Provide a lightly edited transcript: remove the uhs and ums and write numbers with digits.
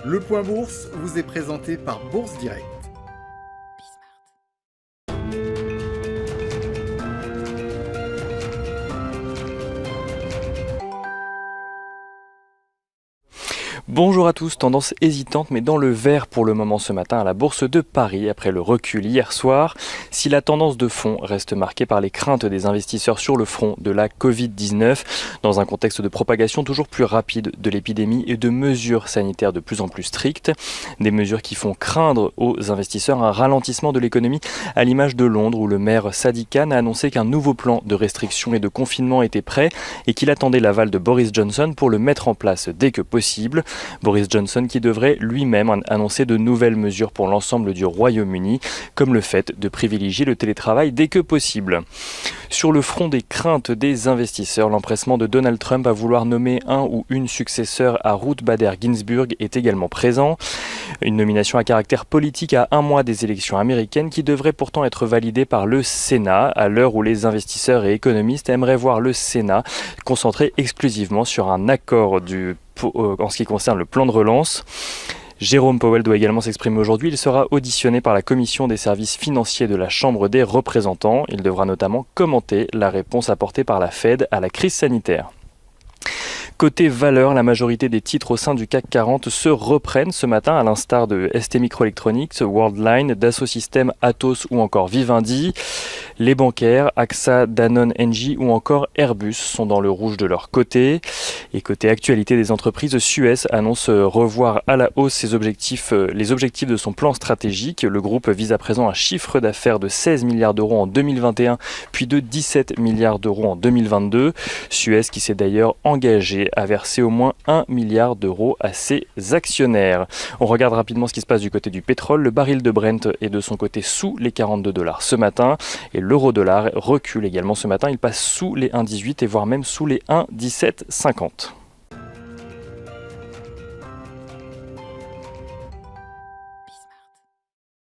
Le Point Bourse vous est présenté par Bourse Direct. Bonjour à tous, tendance hésitante mais dans le vert pour le moment ce matin à la Bourse de Paris après le recul hier soir. Si la tendance de fond reste marquée par les craintes des investisseurs sur le front de la Covid-19, dans un contexte de propagation toujours plus rapide de l'épidémie et de mesures sanitaires de plus en plus strictes, des mesures qui font craindre aux investisseurs un ralentissement de l'économie à l'image de Londres où le maire Sadiq Khan a annoncé qu'un nouveau plan de restriction et de confinement était prêt et qu'il attendait l'aval de Boris Johnson pour le mettre en place dès que possible. Boris Johnson qui devrait lui-même annoncer de nouvelles mesures pour l'ensemble du Royaume-Uni, comme le fait de privilégier le télétravail dès que possible. Sur le front des craintes des investisseurs, l'empressement de Donald Trump à vouloir nommer un ou une successeur à Ruth Bader Ginsburg est également présent. Une nomination à caractère politique à un mois des élections américaines qui devrait pourtant être validée par le Sénat, à l'heure où les investisseurs et économistes aimeraient voir le Sénat concentré exclusivement sur un accord en ce qui concerne le plan de relance. Jérôme Powell doit également s'exprimer aujourd'hui. Il sera auditionné par la Commission des services financiers de la Chambre des représentants. Il devra notamment commenter la réponse apportée par la Fed à la crise sanitaire. Côté valeur, la majorité des titres au sein du CAC 40 se reprennent ce matin, à l'instar de ST Microelectronics, Worldline, Dassault Systèmes, Atos ou encore Vivendi. Les bancaires, AXA, Danone, Engie ou encore Airbus sont dans le rouge de leur côté. Et côté actualité des entreprises, Suez annonce revoir à la hausse les objectifs de son plan stratégique. Le groupe vise à présent un chiffre d'affaires de 16 milliards d'euros en 2021, puis de 17 milliards d'euros en 2022. Suez qui s'est d'ailleurs engagé à verser au moins 1 milliard d'euros à ses actionnaires. On regarde rapidement ce qui se passe du côté du pétrole. Le baril de Brent est de son côté sous les 42 $ ce matin et l'euro-dollar recule également ce matin. Il passe sous les 1,18 et voire même sous les 1,1750.